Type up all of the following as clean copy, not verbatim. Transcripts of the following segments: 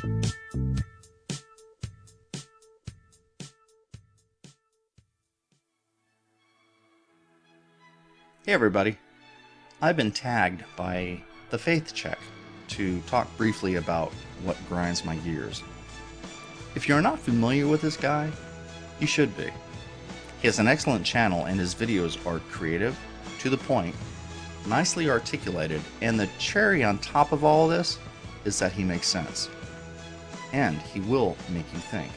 Hey everybody, I've been tagged by The Faith Check to talk briefly about what grinds my gears. If you're not familiar with this guy, you should be. He has an excellent channel and his videos are creative, to the point, nicely articulated, and the cherry on top of all of this is that he makes sense. And he will make you think.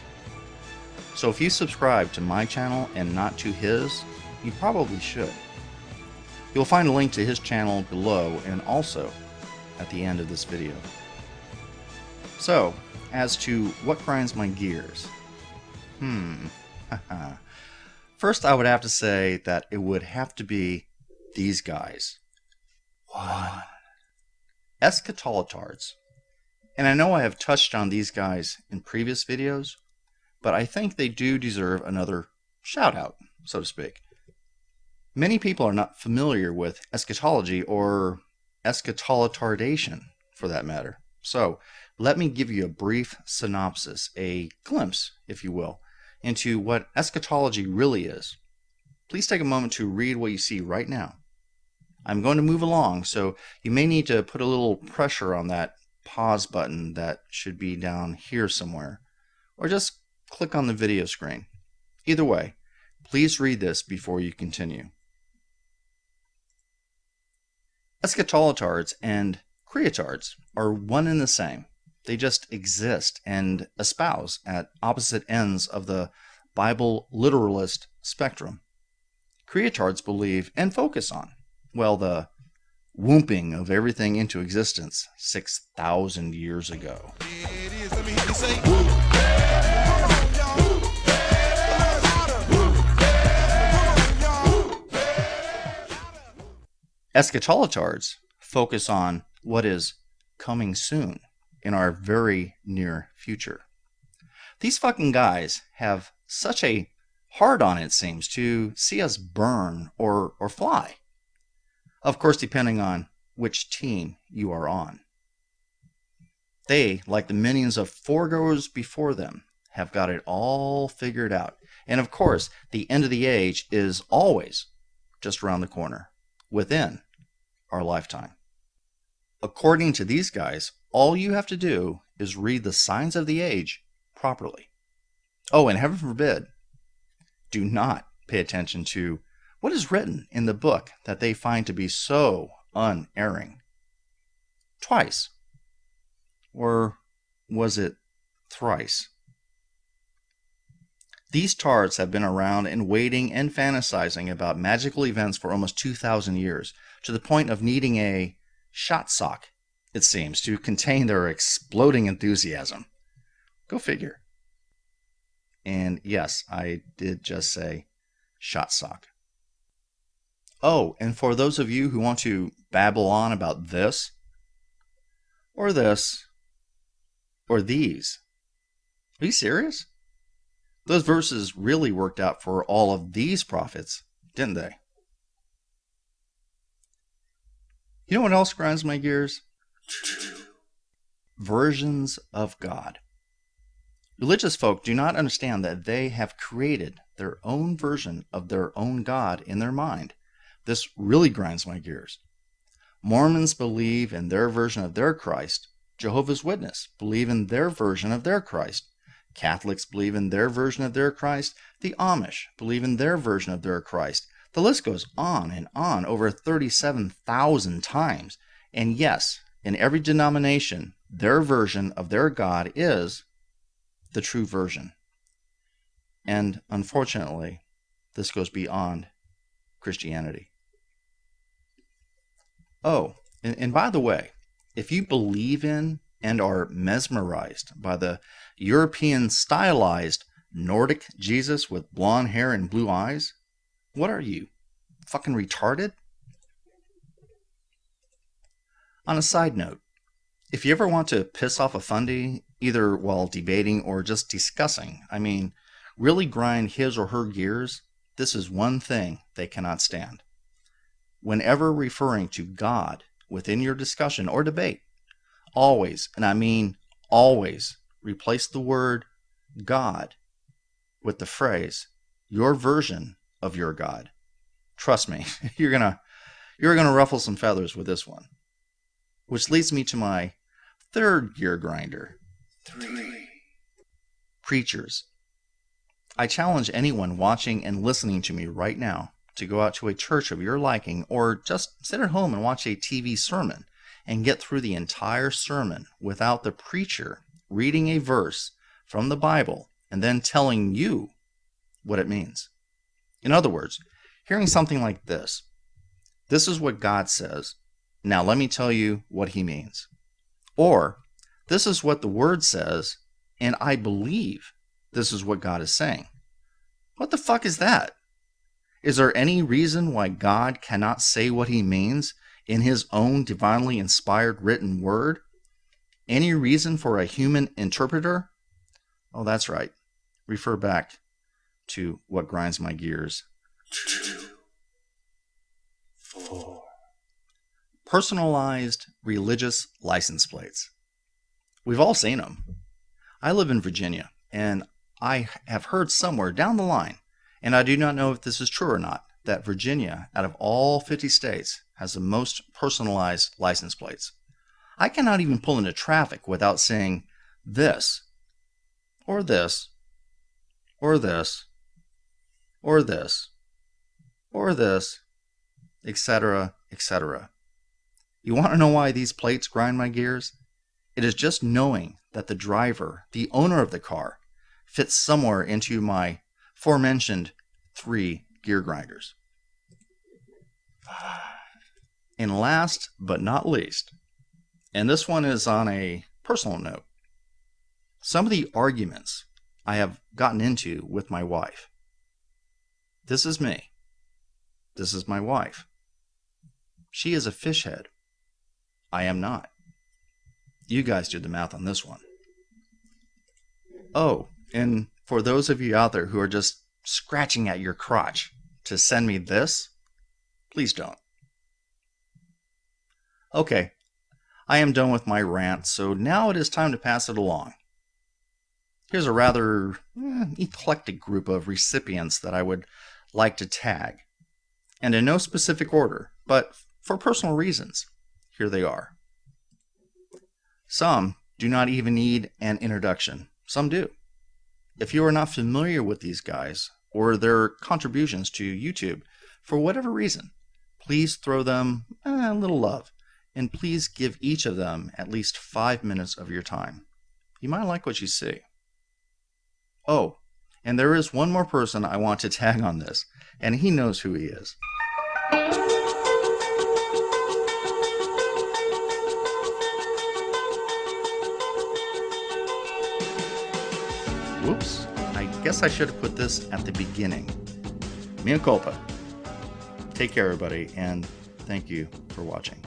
So if you subscribe to my channel and not to his, you probably should. You'll find a link to his channel below and also at the end of this video. So, as to what grinds my gears. First I would have to say that it would have to be these guys. 1. Eschatolotards. And I know I have touched on these guys in previous videos, but I think they do deserve another shout out, so to speak. Many people are not familiar with eschatology or eschatolotardation, for that matter. So, let me give you a brief synopsis, a glimpse, if you will, into what eschatology really is. Please take a moment to read what you see right now. I'm going to move along, so you may need to put a little pressure on that pause button that should be down here somewhere, or just click on the video screen. Either way, please read this before you continue. Eschatolotards and creatards are one and the same. They just exist and espouse at opposite ends of the Bible literalist spectrum. Creatards believe and focus on, well, the whooping of everything into existence 6,000 years ago. Eschatolotards focus on what is coming soon in our very near future. These fucking guys have such a hard-on, it seems, to see us burn or fly. Of course, depending on which team you are on. They, like the minions of foregoers before them, have got it all figured out. And of course, the end of the age is always just around the corner, within our lifetime. According to these guys, all you have to do is read the signs of the age properly. Oh, and heaven forbid, do not pay attention to what is written in the book that they find to be so unerring. Twice. Or was it thrice? These tards have been around and waiting and fantasizing about magical events for almost 2,000 years, to the point of needing a shot sock, it seems, to contain their exploding enthusiasm. Go figure. And yes, I did just say shot sock. Oh, and for those of you who want to babble on about this, or these, are you serious? Those verses really worked out for all of these prophets, didn't they? You know what else grinds my gears? Versions of God. Religious folk do not understand that they have created their own version of their own God in their mind. This really grinds my gears. Mormons believe in their version of their Christ. Jehovah's Witnesses believe in their version of their Christ. Catholics believe in their version of their Christ. The Amish believe in their version of their Christ. The list goes on and on, over 37,000 times. And yes, in every denomination, their version of their God is the true version. And unfortunately, this goes beyond Christianity. Oh, and by the way, if you believe in and are mesmerized by the European stylized Nordic Jesus with blonde hair and blue eyes, what are you, fucking retarded? On a side note, if you ever want to piss off a fundy, either while debating or just discussing, really grind his or her gears, this is one thing they cannot stand. Whenever referring to God within your discussion or debate, always, and I mean always replace the word God with the phrase, your version of your God. Trust me, you're gonna ruffle some feathers with this one. Which leads me to my third gear grinder. 3. Preachers. I challenge anyone watching and listening to me right now to go out to a church of your liking, or just sit at home and watch a TV sermon and get through the entire sermon without the preacher reading a verse from the Bible and then telling you what it means. In other words, hearing something like this: this is what God says, now let me tell you what he means. Or, this is what the word says, and I believe this is what God is saying. What the fuck is that? Is there any reason why God cannot say what he means in his own divinely inspired written word? Any reason for a human interpreter? Oh, that's right. Refer back to what grinds my gears. 2, 4. Personalized religious license plates. We've all seen them. I live in Virginia, and I have heard somewhere down the line, and I do not know if this is true or not, that Virginia, out of all 50 states, has the most personalized license plates. I cannot even pull into traffic without saying this, or this, or this, or this, or this, etc., etc. You want to know why these plates grind my gears? It is just knowing that the driver, the owner of the car, fits somewhere into my aforementioned 3 gear grinders. And last but not least, and this one is on a personal note, some of the arguments I have gotten into with my wife. This is me. This is my wife. She is a fish head. I am not. You guys do the math on this one. Oh, and for those of you out there who are just scratching at your crotch to send me this, please don't. Okay, I am done with my rant, so now it is time to pass it along. Here's a rather eclectic group of recipients that I would like to tag. And in no specific order, but for personal reasons, here they are. Some do not even need an introduction. Some do. If you are not familiar with these guys or their contributions to YouTube, for whatever reason, please throw them a little love, and please give each of them at least 5 minutes of your time. You might like what you see. Oh, and there is one more person I want to tag on this, and he knows who he is. Whoops, I guess I should have put this at the beginning. Mea culpa. Take care, everybody, and thank you for watching.